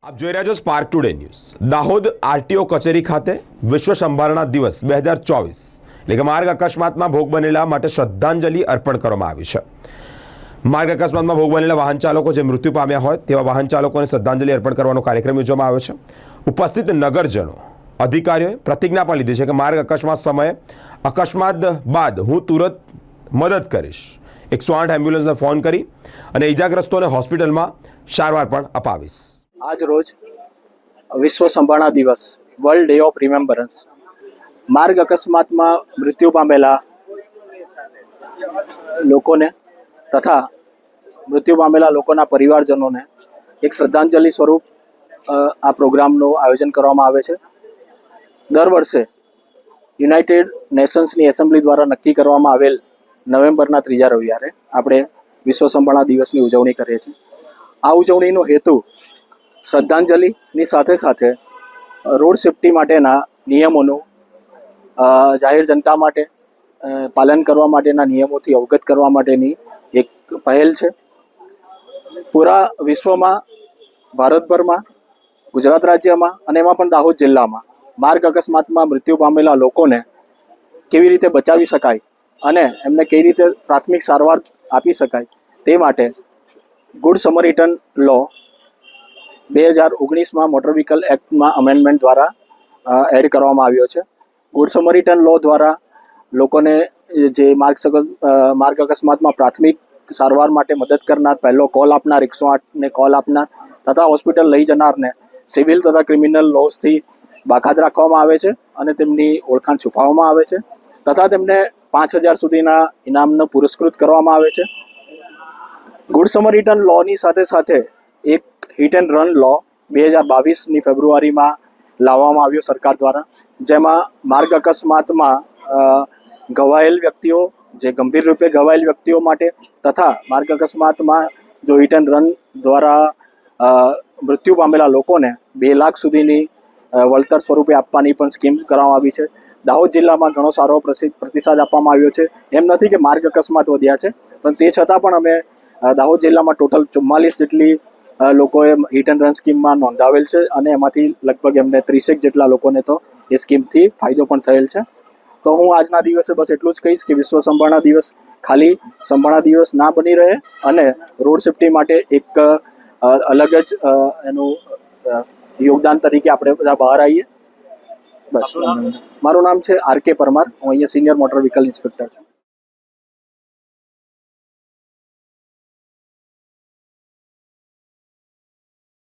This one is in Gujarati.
આપ જોઈ રહ્યા છો spark today news. Dahod RTO કચેરી ખાતે વિશ્વ સંભારણા દિવસ 2024 એટલે કે માર્ગ અકસ્માતમાં ભોગ બનેલા માટે શ્રદ્ધાંજલિ અર્પણ કરવામાં આવી છે। માર્ગ અકસ્માતમાં ભોગ બનેલા વાહન ચાલકો જે મૃત્યુ પામ્યા હોય તેવા વાહન ચાલકોને શ્રદ્ધાંજલિ અર્પણ કરવાનો કાર્યક્રમ યોજવામાં આવ્યો છે। ઉપસ્થિત નગરજનો અધિકારીઓએ પ્રતિજ્ઞા પણ લીધી છે કે માર્ગ અકસ્માત સમયે અકસ્માત બાદ હું તુરંત મદદ કરીશ। 108 એમ્બ્યુલન્સને ફોન કરી અને ઈજાગ્રસ્તોને હોસ્પિટલમાં સારવાર પણ અપાવીશ। આજ રોજ વિશ્વ સંભારણા દિવસ વર્લ્ડ ડે ઓફ રિમેમ્બરન્સ માર્ગ અકસ્માતમાં મૃત્યુ પામેલા લોકોને તથા મૃત્યુ પામેલા લોકોના પરિવારજનોને એક શ્રદ્ધાંજલિ સ્વરૂપ આ પ્રોગ્રામનું આયોજન કરવામાં આવે છે। દર વર્ષે યુનાઇટેડ નેશન્સની એસેમ્બલી દ્વારા નક્કી કરવામાં આવેલ નવેમ્બરના 3જા રવિવારે આપણે વિશ્વ સંભારણા દિવસની ઉજવણી કરીએ છીએ। આ ઉજવણીનો હેતુ શ્રદ્ધાંજલિની સાથે સાથે રોડ સેફ્ટી માટેના નિયમોનું જાહેર જનતા માટે પાલન કરવા માટેના નિયમોથી અવગત કરવા માટેની એક પહેલ છે। પૂરા વિશ્વમાં, ભારતભરમાં, ગુજરાત રાજ્યમાં અને એમાં પણ દાહોદ જિલ્લામાં માર્ગ અકસ્માતમાં મૃત્યુ પામેલા લોકોને કેવી રીતે બચાવી શકાય અને એમને કેવી રીતે પ્રાથમિક સારવાર આપી શકાય તે માટે ગુડ સમરીટન લો 2019માં મોટર વ્હીકલ એક્ટમાં અમેન્ડમેન્ટ દ્વારા એડ કરવામાં આવ્યો છે। ગુડ સમરીટન લો દ્વારા લોકોને જે માર્ગ અકસ્માતમાં પ્રાથમિક સારવાર માટે મદદ કરનાર, પહેલો કોલ આપનાર, 108ને કોલ આપનાર તથા હોસ્પિટલ લઈ જનારને સિવિલ તથા ક્રિમિનલ લોસથી બાકાત રાખવામાં આવે છે અને તેમની ઓળખાણ છુપાવવામાં આવે છે તથા તેમને 5000 સુધીના ઇનામનો પુરસ્કૃત કરવામાં આવે છે। ગુડ સમરીટન લોની સાથે સાથે એક હિટ એન્ડ રન લો 2022ની ફેબ્રુઆરીમાં લાવવામાં આવ્યો સરકાર દ્વારા, જેમાં માર્ગ અકસ્માતમાં ઘવાયેલ વ્યક્તિઓ, જે ગંભીર રૂપે ઘવાયેલ વ્યક્તિઓ માટે તથા માર્ગ અકસ્માતમાં જો હિટ એન્ડ રન દ્વારા મૃત્યુ પામેલા લોકોને 2 લાખ સુધીની વળતર સ્વરૂપે આપવાની પણ સ્કીમ કરવામાં આવી છે। દાહોદ જિલ્લામાં ઘણો સારો પ્રતિસાદ આપવામાં આવ્યો છે। એમ નથી કે માર્ગ અકસ્માત વધ્યા છે, પણ તે છતાં પણ અમે દાહોદ જિલ્લામાં ટોટલ 44 જેટલી લોકોએ હિટ એન્ડ રન સ્કીમમાં નોંધાવેલ છે અને એમાંથી લગભગ એમને 30 જેટલા લોકોને તો એ સ્કીમથી ફાયદો પણ થયેલ છે। તો હું આજના દિવસે બસ એટલું જ કહીશ કે વિશ્વ સંભારણા દિવસ ખાલી સંભારણા દિવસ ના બની રહે અને રોડ સેફ્ટી માટે એક અલગ જ એનું યોગદાન તરીકે આપણે બધા બહાર આવીએ। બસ, મારું નામ છે RK પરમાર, હું અહીંયા સિનિયર મોટર વ્હીકલ ઇન્સ્પેક્ટર છું।